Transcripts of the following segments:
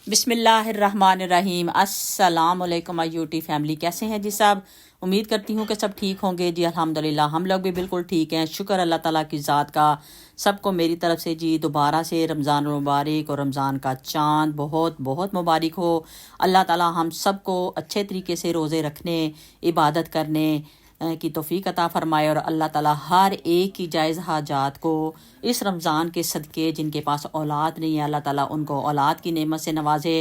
बिस्मिल्लाहिर्रहमानिर्रहीम। अस्सलाम वालेकुम माय यूट्यूब फैमिली, कैसे हैं जी सब। उम्मीद करती हूँ कि सब ठीक होंगे जी। अल्हम्दुलिल्लाह हम लोग भी बिल्कुल ठीक हैं, शुक्र अल्लाह ताला की ज़ात का। सबको मेरी तरफ से जी दोबारा से रमज़ान मुबारक और रमज़ान का चाँद बहुत बहुत मुबारक हो। अल्लाह ताला हम सबको अच्छे तरीके से रोज़े रखने, इबादत करने की तौफीक अता फ़रमाए और अल्लाह ताला हर एक की जायज़ हाजात को इस रमज़ान के सदक़े, जिनके पास औलाद नहीं है अल्लाह ताला उनको औलाद की नेमत से नवाजे,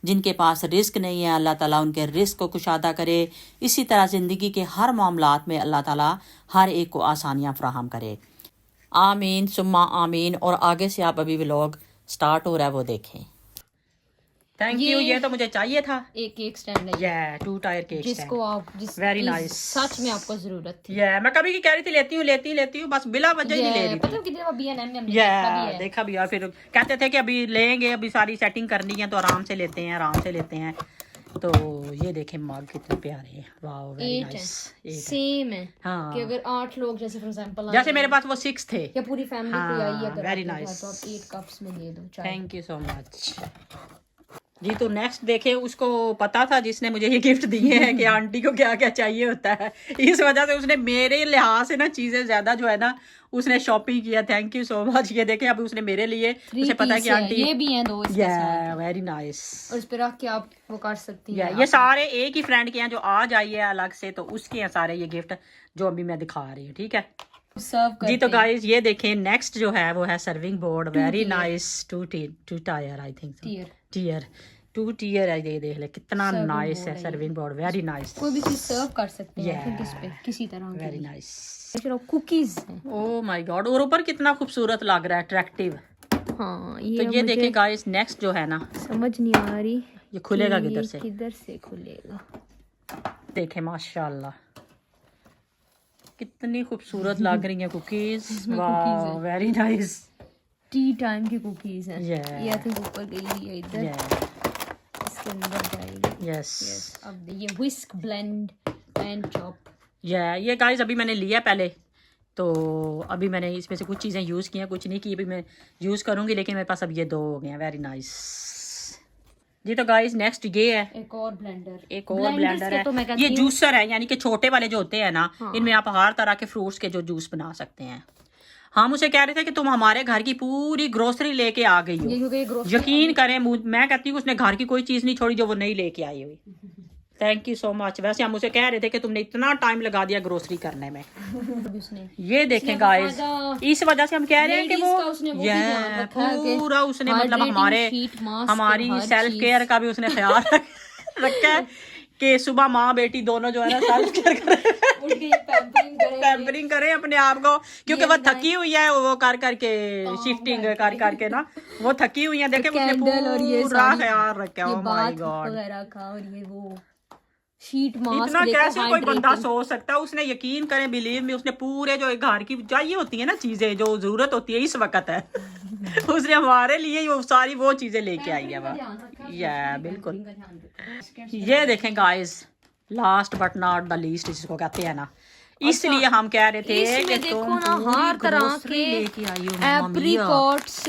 जिनके पास रिस्क नहीं है अल्लाह ताला उनके रिस्क को कुशादा करे। इसी तरह ज़िंदगी के हर मामलात में अल्लाह ताला हर एक को आसानियाँ फ़राहम करे। आमीन सुम्मा आमीन। और आगे से आप अभी व्लॉग स्टार्ट हो रहा है वो देखें। Thank you. ये तो मुझे चाहिए था। एक केक स्टैंड है ये 2 टायर केक जिसको आप वेरी नाइस। सच में आपको जरूरत थी। मैं कभी की कह रही थी लेती हूँ बस बिला वजह ही नहीं ले रही थी। पता है कितने बार B&M में हमने देखा भी यार। फिर कहते थे कि अभी लेंगे, अभी सारी सेटिंग करनी है तो आराम से लेते हैं। तो ये देखें मग कितने प्यारे हैं। वाह वेरी नाइस। सेम है हाँ कि अगर 8 लोग जैसे फॉर एग्जांपल जैसे मेरे पास वो 6 थे या पूरी फैमिली कोई आई है अगर वेरी आपके नाइस। घर तो आप 8 कप्स में दे दो। थैंक यू सो मच जी। तो नेक्स्ट देखे, उसको पता था जिसने मुझे ये गिफ्ट दिए हैं कि आंटी को क्या क्या चाहिए होता है। इस वजह से उसने मेरे लिहाज से ना चीज़ें ज़्यादा जो है ना उसने शॉपिंग किया। Thank you so much. ये देखे अब उसने मेरे लिए, उसे पता है कि आंटी ये भी हैं 2 इसके साथ। Very nice. और इस पे रख के आप वो कर सकती हैं। ये सारे एक ही फ्रेंड के हैं जो आज आई है अलग से, तो उसके हैं सारे ये गिफ्ट जो अभी मैं दिखा रही हूँ। ठीक है जी। तो गाइस ये देखें नेक्स्ट जो है वो है serving board. Very nice. 2 tyre I think tier 2 tier है। ये देख ले कितना नाइस है सर्विंग बोर्ड। Very nice. कोई भी चीज सर्व कर सकते हैं किस पे किसी तरह। Very nice. चलो कुकीज। Oh my God. और ऊपर कितना खूबसूरत लग रहा है, अट्रैक्टिव। हाँ तो ये देखें गाइस नेक्स्ट जो है ना समझ नहीं आ रही ये खुलेगा किधर से खुलेगा। देखें माशाल्लाह कितनी खूबसूरत लग रही है कुकीज। वाह वेरी नाइस। टी टाइम की कुकीज हैं। ये आई थिंक ऊपर गई हुई है इधर। इसके अंदर जाएगी। यस। अब ये व्हिस्क ब्लेंड एंड चॉप। ये गाइस अभी मैंने लिया पहले, तो अभी मैंने इसमें से कुछ चीज़ें यूज़ की हैं, कुछ नहीं की। अभी मैं यूज़ करूँगी, लेकिन मेरे पास अब ये 2 हो गए हैं। वेरी नाइस जी। तो गाइस नेक्स्ट ये है एक और ब्लेंडर है। तो ये जूसर है, यानी कि छोटे वाले जो होते हैं ना इनमें आप हर तरह के फ्रूट्स के जो जूस बना सकते हैं। हम उसे कह रहे थे कि तुम हमारे घर की पूरी ग्रोसरी लेके आ गई हो। यकीन करें मैं कहती हूँ उसने घर की कोई चीज़ नहीं छोड़ी जो वो नहीं लेके आई हुई। Thank you so much. वैसे हम उसे कह रहे थे कि तुमने इतना टाइम लगा दिया ग्रोसरी करने में। ये देखें गाइस, इस वजह से हम कह रहे हैं कि वो पूरा उसने मतलब हमारी सेल्फ केयर का भी उसने ख्याल रखा है कि सुबह माँ बेटी दोनों जो है ना सेल्फ केयर पैम्परिंग करें अपने आप को, क्योंकि वो थकी हुई है वो कर करके शिफ्टिंग कर करके ना वो थकी हुई है। देखे उसने पूरा ख्याल रखा। Oh my God sheet mask इतना कैसे कोई बंदा सोच सकता है। उसने यकीन करें बिलीव में उसने पूरे जो घर की चाहिए होती है ना चीजें जो जरूरत होती है इस वक्त है उसने हमारे लिए वो सारी वो चीजें लेके आई है। बिल्कुल। ये देखें guys last but not the least जिसको कहते हैं ना, इसलिए हम कह रहे थे कि देखो ना हर तरह के लेके आई हो एप्रिकॉट्स।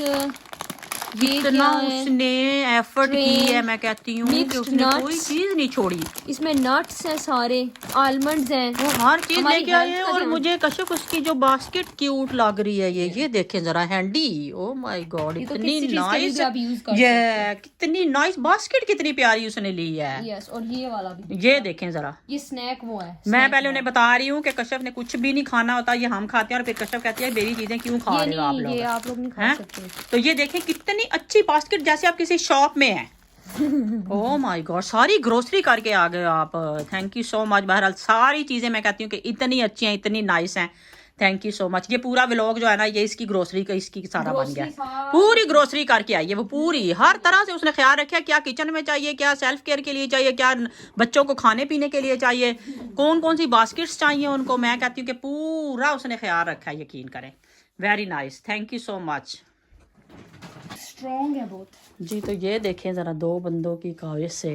कितना उसने एफर्ट की है। मैं कहती हूँ कि उसने कोई चीज नहीं छोड़ी। इसमें नट्स हैं, सारे आलमंड्स हैं, वो हर चीज लेके आए हैं। और मुझे कशिफ उसकी जो बास्केट क्यूट लग रही है। ये देखें जरा हैंडी। ओ माय गॉड इतनी नाइस। ये कितनी नाइस बास्केट, कितनी प्यारी उसने ली है। यस। और ये वाला भी ये देखें जरा, ये स्नैक वो है। मैं पहले उन्हें बता रही हूँ कि कशिफ ने कुछ भी नहीं खाना होता, ये हम खाते हैं। और फिर कशिफ कहती है मेरी चीजें क्यों खा रहे हो आप लोग, ये आप लोग नहीं खा सकते। तो ये देखें कितनी अच्छी बास्केट, जैसे आप किसी शॉप में हैं। ओह माय गॉड सारी ग्रोसरी करके आ गए आप। Thank you so much. बहरहाल सारी चीजें मैं कहती हूँ कि इतनी अच्छी हैं, इतनी नाइस हैं। Thank you so much. ये पूरा व्लॉग जो है ना ये इसकी ग्रोसरी का इसकी सारा बन गया। पूरी ग्रोसरी करके आई है वो, पूरी हर तरह से उसने ख्याल रखा। क्या किचन में चाहिए, क्या सेल्फ केयर के लिए चाहिए, क्या बच्चों को खाने पीने के लिए चाहिए, कौन कौन सी बास्केट्स चाहिए उनको। मैं कहती हूँ कि पूरा उसने ख्याल रखा है, यकीन करें। Very nice. Thank you so much. Strong है बहुत जी। तो ये देखें ज़रा 2 बंदों की काविश से,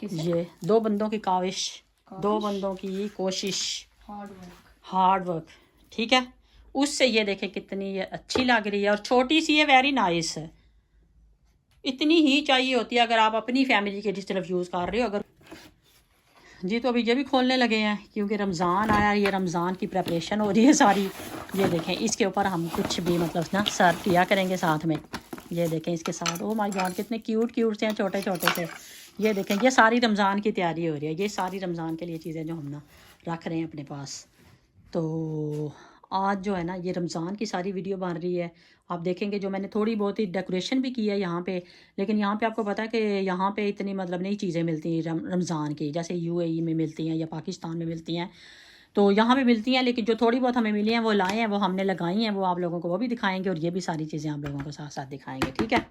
ये 2 बंदों की काविश, 2 बंदों की कोशिश, हार्ड वर्क। ठीक है, उससे ये देखें कितनी ये अच्छी लग रही है और छोटी सी है। वेरी नाइस है। इतनी ही चाहिए होती है अगर आप अपनी फैमिली के जिस तरफ यूज़ कर रहे हो। अगर जी तो अभी ये भी खोलने लगे हैं क्योंकि रमज़ान आया, ये रमज़ान की प्रेपरेशन हो रही है सारी। ये देखें इसके ऊपर हम कुछ भी मतलब ना सर्व किया करेंगे साथ में। ये देखें इसके साथ, ओ माय गॉड कितने क्यूट क्यूट से हैं, छोटे छोटे से। ये देखें ये सारी रमज़ान की तैयारी हो रही है, ये सारी रमज़ान के लिए चीज़ें जो हम ना रख रहे हैं अपने पास। तो आज जो है ना ये रमज़ान की सारी वीडियो बन रही है। आप देखेंगे जो मैंने थोड़ी बहुत ही डेकोरेशन भी की है यहाँ पे, लेकिन यहाँ पे आपको पता है कि यहाँ पे इतनी मतलब नई चीज़ें मिलती हैं रमज़ान की, जैसे यूएई में मिलती हैं या पाकिस्तान में मिलती हैं, तो यहाँ पे मिलती हैं। लेकिन जो थोड़ी बहुत हमें मिली हैं वो लाए हैं, वो हमने लगाई हैं, वो आप लोगों को वो भी दिखाएंगे और ये भी सारी चीज़ें आप लोगों को साथ साथ दिखाएंगे, ठीक है।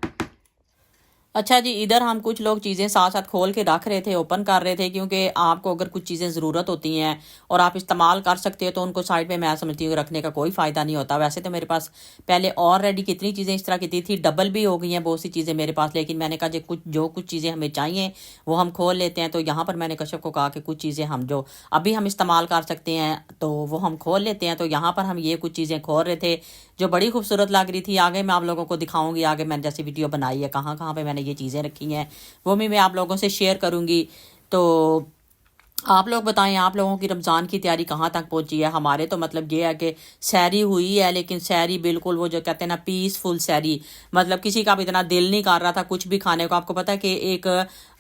अच्छा जी, इधर हम कुछ लोग चीज़ें साथ साथ खोल के रख रहे थे, ओपन कर रहे थे, क्योंकि आपको अगर कुछ चीज़ें ज़रूरत होती हैं और आप इस्तेमाल कर सकते हो तो उनको साइड पे मैं समझती हूँ रखने का कोई फ़ायदा नहीं होता। वैसे तो मेरे पास पहले ऑलरेडी कितनी चीज़ें इस तरह की थी, डबल भी हो गई हैं बहुत सी चीज़ें मेरे पास, लेकिन मैंने कहा जो कुछ चीज़ें हमें चाहिए वो हम खोल लेते हैं। तो यहाँ पर मैंने कश्यप को कहा कि कुछ चीज़ें हम जो अभी हम इस्तेमाल कर सकते हैं तो वो हम खोल लेते हैं। तो यहाँ पर हम ये कुछ चीज़ें खोल रहे थे जो बड़ी खूबसूरत लग रही थी। आगे मैं आप लोगों को दिखाऊंगी, आगे मैंने जैसे वीडियो बनाई है कहाँ कहाँ पे मैंने ये चीज़ें रखी हैं वो भी मैं आप लोगों से शेयर करूंगी। तो आप लोग बताएं आप लोगों की रमज़ान की तैयारी कहाँ तक पहुंची है। हमारे तो मतलब ये है कि सैरी हुई है, लेकिन सैरी बिल्कुल वो जो कहते हैं ना पीसफुल सैरी, मतलब किसी का भी इतना दिल नहीं कर रहा था कुछ भी खाने को। आपको पता है कि एक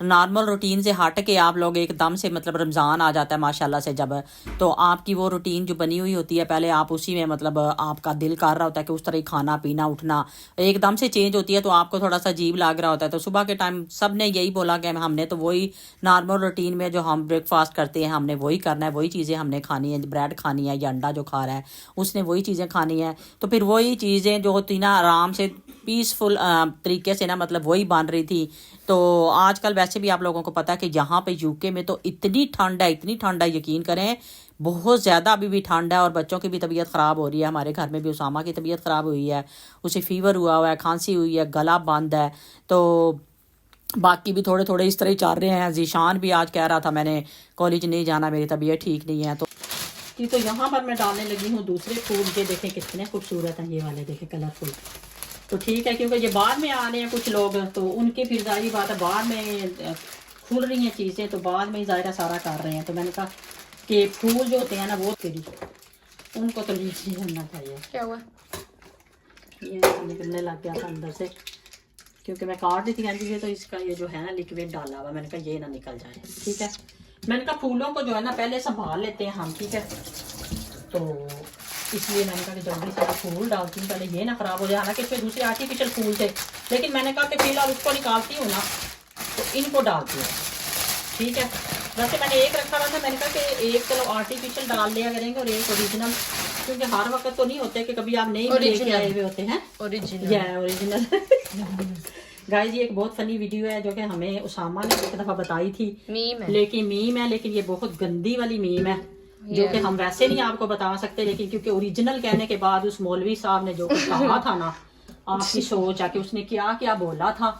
नॉर्मल रूटीन से हट के आप लोग एकदम से मतलब रमज़ान आ जाता है माशाल्लाह से जब, तो आपकी वो रूटीन जो बनी हुई होती है पहले आप उसी में मतलब आपका दिल कर रहा होता है कि उस तरह ही खाना पीना उठना एकदम से चेंज होती है, तो आपको थोड़ा सा अजीब लग रहा होता है। तो सुबह के टाइम सब ने यही बोला कि हमने तो वही नॉर्मल रूटीन में जो हम ब्रेकफास्ट करते हैं हमने वही करना है, वही चीज़ें हमने खानी है, ब्रेड खानी है या अंडा जो खा रहा है उसने वही चीज़ें खानी है। तो फिर वही चीज़ें जो होती ना आराम से पीसफुल तरीके से ना मतलब वही बन रही थी। तो आजकल वैसे भी आप लोगों को पता है कि यहाँ पे यूके में तो इतनी ठंड है, इतनी ठंड है, यकीन करें बहुत ज़्यादा अभी भी ठंड है और बच्चों की भी तबीयत ख़राब हो रही है। हमारे घर में भी उसामा की तबीयत ख़राब हुई है, उसे फीवर हुआ है, खांसी हुई है, गला बंद है। तो बाकी भी थोड़े थोड़े इस तरह ही चल रहे हैं। जीशान भी आज कह रहा था मैंने कॉलेज नहीं जाना, मेरी तबीयत ठीक नहीं है। तो यहाँ पर मैं डालने लगी हूँ दूसरे फूल। ये देखें कितने खूबसूरत हैं ये वाले, देखें कलरफुल। तो ठीक है क्योंकि ये बाद में आ रहे हैं कुछ लोग, तो उनकी फिर जाहिर बात है बाद में खुल रही हैं चीज़ें, तो बाद में ज़ाहिर सारा कर रहे हैं। तो मैंने कहा कि फूल जो होते हैं ना वो तेरी उनको तो लीच नहीं करना चाहिए। क्या हुआ? ये निकलने लग गया था अंदर से, क्योंकि मैं काट दी थी कैंची से, तो इसका ये जो है ना लिक्विड डाला हुआ, मैंने कहा ये ना निकल जाए, ठीक है। मैंने कहा फूलों को जो है ना पहले संभाल लेते हैं हम, ठीक है। तो इसलिए मैंने कहा कि जल्दी से फूल डालती हूँ पहले ये ना ख़राब हो जाए। हालांकि इसमें दूसरे आर्टिफिशियल फूल थे, लेकिन मैंने कहा कि फिलहाल उसको निकालती हूँ ना तो इनको डालती हूँ, ठीक है। वैसे मैंने एक रखा हुआ था, मैंने कहा कि एक चलो आर्टिफिशियल डाल लिया करेंगे और एक ओरिजिनल, क्योंकि हर वक्त तो नहीं होते कि कभी आप नहीं लेके आए हुए होते हैं ओरिजिनल। गाइस ये एक बहुत फनी वीडियो है जो कि हमें उसामा ने एक दफ़ा बताई थी, मीम है, लेकिन ये बहुत गंदी वाली मीम है जो कि हम वैसे नहीं आपको बता सकते, लेकिन क्योंकि ओरिजिनल कहने के बाद उस मौलवी साहब ने जो कुछ कहा था ना, आपकी सोच है कि उसने क्या क्या बोला था,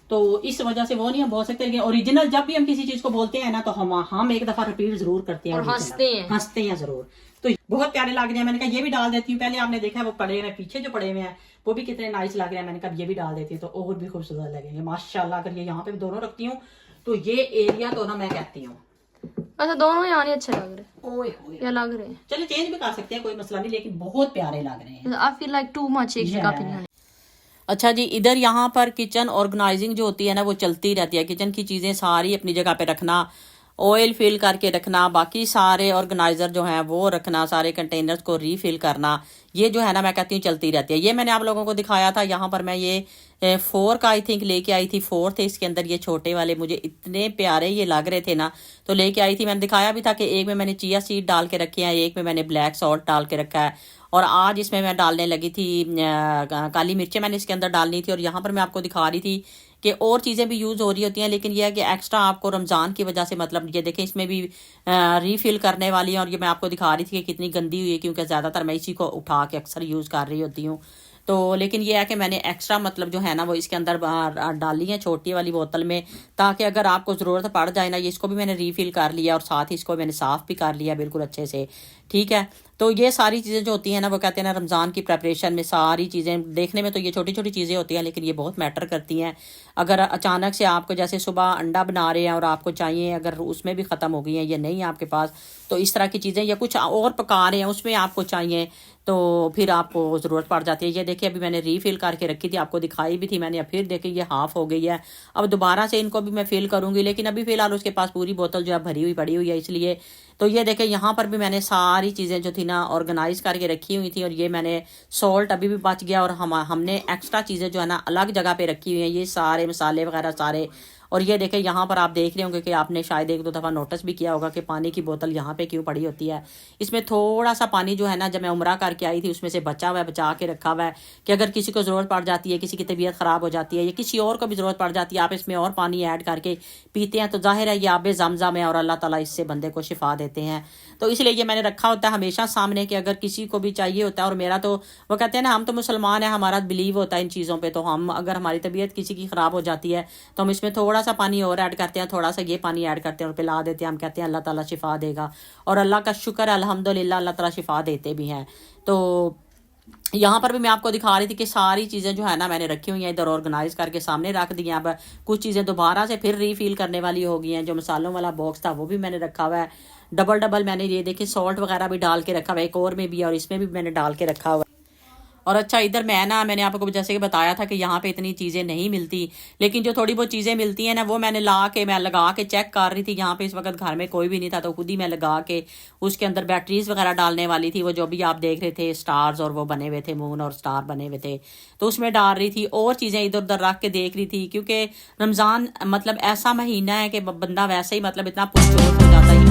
तो इस वजह से वो नहीं हम बोल सकते। लेकिन ओरिजिनल जब भी हम किसी चीज को बोलते हैं ना तो हम एक दफा रिपीट जरूर करते हैं और हंसते हैं जरूर। तो बहुत प्यारे लग रहे हैं। मैंने कहा ये भी डाल देती हूँ। पहले आपने देखा है वो पड़े हुए पीछे जो पड़े हुए हैं वो भी कितने नाइस लग रहे हैं, मैंने कहा ये भी डाल देती हूँ तो और भी खूबसूरत लगेंगे माशाल्लाह। अगर ये यहाँ पे दोनों रखती हूँ तो ये एरिया तो ना मैं कहती हूँ अच्छा दोनों यहाँ नहीं अच्छे लग रहे, क्या लग रहे हैं। चलिए चेंज भी कर सकते हैं, कोई मसला नहीं, लेकिन बहुत प्यारे लग रहे हैं। I feel like too much एक जगह पे नहीं। अच्छा जी, इधर यहाँ पर किचन ऑर्गेनाइजिंग जो होती है ना वो चलती रहती है। किचन की चीज़ें सारी अपनी जगह पे रखना, ऑयल फिल करके रखना, बाकी सारे ऑर्गेनाइजर जो हैं वो रखना, सारे कंटेनर्स को रीफिल करना, ये जो है ना मैं कहती हूँ चलती रहती है। ये मैंने आप लोगों को दिखाया था। यहाँ पर मैं ये 4 का आई थिंक लेके आई थी, 4 थे इसके अंदर। ये छोटे वाले मुझे इतने प्यारे ये लग रहे थे ना तो लेके आई थी। मैंने दिखाया भी था कि एक में मैंने चिया सीड डाल के रखे हैं, एक में मैंने ब्लैक सॉल्ट डाल के रखा है, और आज इसमें मैं डालने लगी थी काली मिर्चें मैंने इसके अंदर डालनी थी। और यहाँ पर मैं आपको दिखा रही थी कि और चीज़ें भी यूज़ हो रही होती हैं, लेकिन यह है कि एक्स्ट्रा आपको रमज़ान की वजह से मतलब ये देखें इसमें भी रीफिल करने वाली है। और ये मैं आपको दिखा रही थी कि कितनी गंदी हुई है, क्योंकि ज़्यादातर मैं इसी को उठा के अक्सर यूज़ कर रही होती हूँ। तो लेकिन ये है कि मैंने एक्स्ट्रा मतलब जो है ना वो इसके अंदर डाली है छोटी वाली बोतल में, ताकि अगर आपको ज़रूरत पड़ जाए ना, ये इसको भी मैंने रीफिल कर लिया और साथ ही इसको मैंने साफ़ भी कर लिया बिल्कुल अच्छे से, ठीक है। तो ये सारी चीज़ें जो होती हैं ना, वो कहते हैं ना रमज़ान की प्रेपरेशन में सारी चीज़ें, देखने में तो ये छोटी छोटी चीज़ें होती हैं लेकिन ये बहुत मैटर करती हैं। अगर अचानक से आपको जैसे सुबह अंडा बना रहे हैं और आपको चाहिए, अगर उसमें भी ख़त्म हो गई हैं या नहीं है आपके पास, तो इस तरह की चीज़ें, या कुछ और पका रहे हैं उसमें आपको चाहिए, तो फिर आपको ज़रूरत पड़ जाती है। ये देखिए अभी मैंने रीफ़िल करके रखी थी, आपको दिखाई भी थी मैंने, अब फिर देखिए ये हाफ़ हो गई है। अब दोबारा से इनको भी मैं फ़िल करूँगी, लेकिन अभी फ़िलहाल उसके पास पूरी बोतल जो है भरी हुई पड़ी हुई है, इसलिए। तो ये देखें यहाँ पर भी मैंने सारी चीज़ें जो थी ना ऑर्गेनाइज करके रखी हुई थी, और ये मैंने सॉल्ट अभी भी बच गया, और हमने एक्स्ट्रा चीज़ें जो है ना अलग जगह पे रखी हुई हैं, ये सारे मसाले वगैरह सारे। और ये देखें यहाँ पर आप देख रहे होंगे कि आपने शायद एक दो दफ़ा नोटिस भी किया होगा कि पानी की बोतल यहाँ पे क्यों पड़ी होती है। इसमें थोड़ा सा पानी जो है ना, जब मैं उम्रा करके आई थी उसमें से बचा हुआ है, बचा के रखा हुआ है कि अगर किसी को ज़रूरत पड़ जाती है, किसी की तबीयत ख़राब हो जाती है या किसी और को भी ज़रूरत पड़ जाती है, आप इसमें और पानी ऐड करके पीते हैं, तो जाहिर है ये आब ज़मज़म है और अल्लाह ताला इससे बंदे को शिफा देते हैं। तो इसलिए ये मैंने रखा होता है हमेशा सामने कि अगर किसी को भी चाहिए होता है। और मेरा तो, वो कहते हैं ना, हम तो मुसलमान हैं, हमारा बिलीव होता है इन चीज़ों पे, तो हम अगर हमारी तबीयत किसी की ख़राब हो जाती है तो हम इसमें थोड़ा सा पानी और ऐड करते हैं, थोड़ा सा ये पानी ऐड करते हैं और पिला देते हैं। हम कहते हैं अल्लाह ताला शिफा देगा, और अल्लाह का शुक्र है अल्हम्दुलिल्लाह, अल्लाह ताला शिफा देते भी हैं। तो यहाँ पर भी मैं आपको दिखा रही थी कि सारी चीज़ें जो है ना मैंने रखी हुई हैं, इधर ऑर्गेनाइज करके सामने रख दी हैं। अब कुछ चीज़ें दोबारा से फिर रीफिल करने वाली हो गई हैं। जो मसालों वाला बॉक्स था वो भी मैंने रखा हुआ है, डबल डबल मैंने ये देखिए सॉल्ट वगैरह भी डाल के रखा हुआ है, एक और में भी और इसमें भी मैंने डाल के रखा हुआ है। और अच्छा, इधर मैंने आपको जैसे कि बताया था कि यहाँ पे इतनी चीज़ें नहीं मिलती, लेकिन जो थोड़ी बहुत चीज़ें मिलती हैं ना, वो मैं लगा के चेक कर रही थी। यहाँ पे इस वक्त घर में कोई भी नहीं था, तो खुद ही मैं लगा के उसके अंदर बैटरीज वगैरह डालने वाली थी, वो जो भी आप देख रहे थे स्टार्स और वो बने हुए थे, मून और स्टार बने हुए थे, तो उसमें डाल रही थी। और चीज़ें इधर उधर रख के देख रही थी, क्योंकि रमज़ान मतलब ऐसा महीना है कि बंदा वैसे ही मतलब इतना पुरजोश हो जाता है।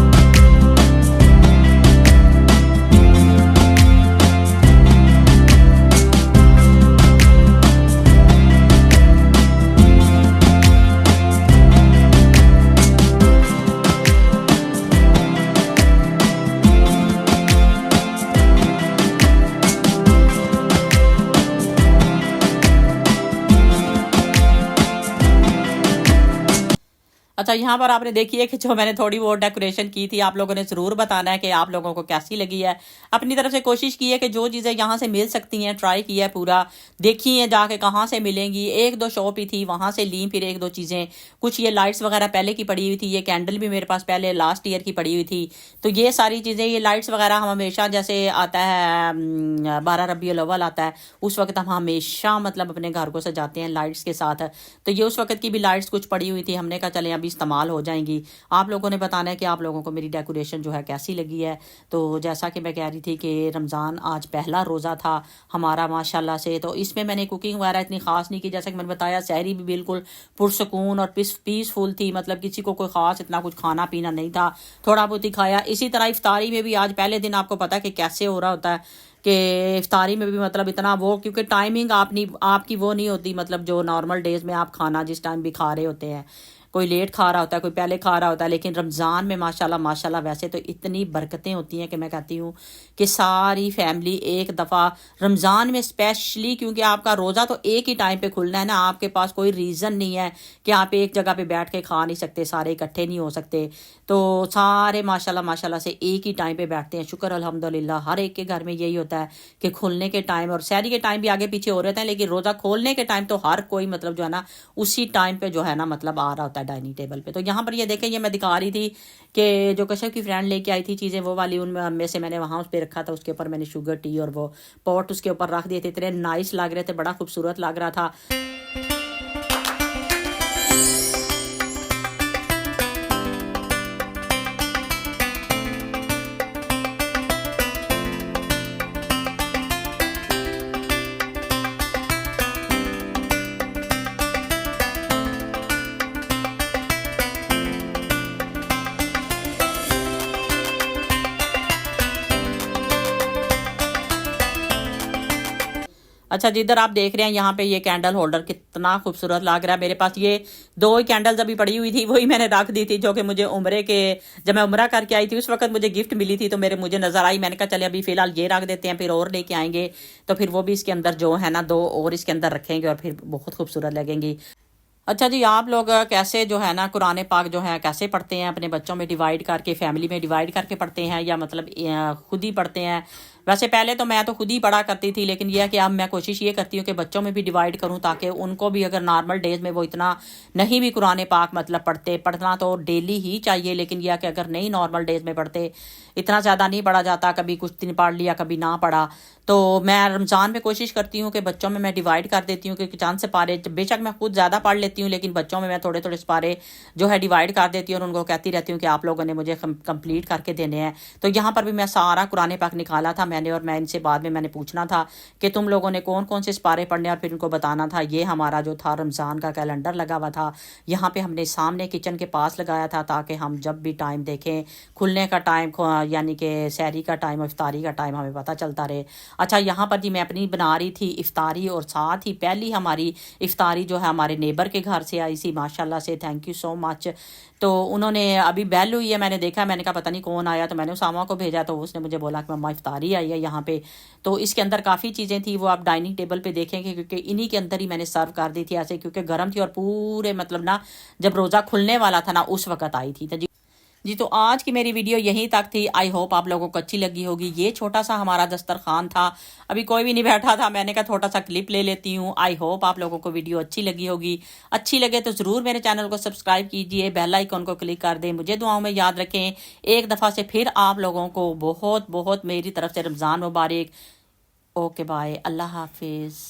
अच्छा, यहाँ पर आपने देखिए कि जो मैंने थोड़ी बहुत डेकोरेशन की थी, आप लोगों ने ज़रूर बताना है कि आप लोगों को कैसी लगी है। अपनी तरफ से कोशिश की है कि जो चीज़ें यहाँ से मिल सकती हैं ट्राई किया है पूरा, देखी है जाके कहाँ से मिलेंगी। एक दो शॉप ही थी, वहाँ से ली फिर एक दो चीज़ें। कुछ ये लाइट्स वगैरह पहले की पड़ी हुई थी, ये कैंडल भी मेरे पास पहले लास्ट ईयर की पड़ी हुई थी। तो ये सारी चीज़ें, ये लाइट्स वगैरह हम हमेशा, जैसे आता है 12 रबीउल अव्वल आता है, उस वक्त हम हमेशा मतलब अपने घर को सजाते हैं लाइट्स के साथ। तो ये उस वक्त की भी लाइट्स कुछ पड़ी हुई थी, हमने कहा चलें अभी इस्तेमाल हो जाएंगी। आप लोगों ने बताना है कि आप लोगों को मेरी डेकोरेशन जो है कैसी लगी है। तो जैसा कि मैं कह रही थी कि रमज़ान आज पहला रोज़ा था हमारा माशाल्लाह से, तो इसमें मैंने कुकिंग वगैरह इतनी ख़ास नहीं की। जैसा कि मैंने बताया, सहरी भी बिल्कुल पुरसकून और पीसफुल थी, मतलब किसी को कोई ख़ास इतना कुछ खाना पीना नहीं था, थोड़ा बहुत ही खाया। इसी तरह इफ्तारी में भी आज पहले दिन आपको पता है कि कैसे हो रहा होता है कि इफ्तारी में भी मतलब इतना वो, क्योंकि टाइमिंग आपकी वो नहीं होती, मतलब जो नॉर्मल डेज़ में आप खाना जिस टाइम भी खा रहे होते हैं, कोई लेट खा रहा होता है, कोई पहले खा रहा होता है। लेकिन रमज़ान में माशाल्लाह वैसे तो इतनी बरकतें होती हैं कि मैं कहती हूँ कि सारी फैमिली एक दफ़ा रमज़ान में स्पेशली, क्योंकि आपका रोज़ा तो एक ही टाइम पे खुलना है ना, आपके पास कोई रीज़न नहीं है कि आप एक जगह पे बैठ के खा नहीं सकते, सारे इकट्ठे नहीं हो सकते। तो सारे माशाल्लाह से एक ही टाइम पे बैठते हैं। शुक्र अल्हम्दुलिल्लाह, हर एक के घर में यही होता है कि खुलने के टाइम और सहरी के टाइम भी आगे पीछे हो रहे थे, लेकिन रोज़ा खोलने के टाइम तो हर कोई मतलब जो है ना उसी टाइम पे जो है ना मतलब आ रहा होता है डाइनिंग टेबल पे। तो यहाँ पर ये देखें, ये मैं दिखा रही थी कि जो कश्यप की फ्रेंड लेके आई थी चीज़ें, वो वाली उनमें से मैंने वहाँ उस पर रखा था, उसके ऊपर मैंने शुगर टी और वो पॉट उसके ऊपर रख दिए थे। इतने नाइस लग रहे थे, बड़ा खूबसूरत लग रहा था। अच्छा, जिधर आप देख रहे हैं यहाँ पे ये कैंडल होल्डर कितना खूबसूरत लग रहा है। मेरे पास ये 2 ही कैंडल्स अभी पड़ी हुई थी, वही मैंने रख दी थी, जो कि मुझे जब मैं उम्रा करके आई थी उस वक्त मुझे गिफ्ट मिली थी, तो मुझे नज़र आई। मैंने कहा चले अभी फ़िलहाल ये रख देते हैं, फिर और लेके आएंगे तो फिर वो भी इसके अंदर जो है ना 2 और इसके अंदर रखेंगे और फिर बहुत खूबसूरत लगेंगी। अच्छा जी, आप लोग कैसे जो है ना कुरान पाक जो है कैसे पढ़ते हैं? अपने बच्चों में डिवाइड करके, फैमिली में डिवाइड करके पढ़ते हैं या मतलब खुद ही पढ़ते हैं? वैसे पहले तो मैं तो खुद ही पढ़ा करती थी, लेकिन यह है कि अब मैं कोशिश ये करती हूँ कि बच्चों में भी डिवाइड करूँ, ताकि उनको भी, अगर नॉर्मल डेज में वो इतना नहीं भी कुरान पाक मतलब पढ़ना तो डेली ही चाहिए, लेकिन यह कि अगर नहीं नॉर्मल डेज में पढ़ते, इतना ज़्यादा नहीं पढ़ा जाता, कभी कुछ दिन पढ़ लिया कभी ना पढ़ा, तो मैं रमज़ान में कोशिश करती हूँ कि बच्चों में मैं डिवाइड कर देती हूँ कि चंद सिपारे, बेशक मैं खुद ज़्यादा पढ़ लेती हूँ, लेकिन बच्चों में मैं थोड़े थोड़े सिपारे जो है डिवाइड कर देती हूँ और उनको कहती रहती हूँ कि आप लोगों ने मुझे कंप्लीट करके देने हैं। तो यहाँ पर भी मैं सारा कुरान पाक निकाला था मैंने, और मैं इनसे बाद में मैंने पूछना था कि तुम लोगों ने कौन कौन से सिपारे पढ़ने, और फिर उनको बताना था। ये हमारा जो था रमज़ान का कैलेंडर लगा हुआ था, यहाँ पे हमने सामने किचन के पास लगाया था, ताकि हम जब भी टाइम देखें, खुलने का टाइम यानी कि सहरी का टाइम और इफ्तारी का टाइम हमें पता चलता रहे। अच्छा, यहाँ पर जी मैं अपनी बना रही थी इफ्तारी, और साथ ही पहली हमारी इफ्तारी जो है हमारे नेबर के घर से आई सी, माशाल्लाह से, थैंक यू सो मच। तो उन्होंने अभी बेल हुई है, मैंने देखा, मैंने कहा पता नहीं कौन आया, तो मैंने उसामा को भेजा, तो उसने मुझे बोला कि मम्मा इफ्तारी आई है यहाँ पे। तो इसके अंदर काफ़ी चीज़ें थी, वो आप डाइनिंग टेबल पे देखेंगे, क्योंकि इन्हीं के अंदर ही मैंने सर्व कर दी थी ऐसे, क्योंकि गर्म थी, और पूरे मतलब ना जब रोज़ा खुलने वाला था ना उस वक्त आई थी। तो जी तो आज की मेरी वीडियो यहीं तक थी। आई होप आप लोगों को अच्छी लगी होगी। ये छोटा सा हमारा दस्तरखान था, अभी कोई भी नहीं बैठा था, मैंने कहा छोटा सा क्लिप ले लेती हूँ। आई होप आप लोगों को वीडियो अच्छी लगी होगी। अच्छी लगे तो ज़रूर मेरे चैनल को सब्सक्राइब कीजिए, बेल आइकन को क्लिक कर दें, मुझे दुआओं में याद रखें। एक दफ़ा से फिर आप लोगों को बहुत बहुत मेरी तरफ से रमज़ान मुबारक। ओके बाय, अल्लाह हाफिज़।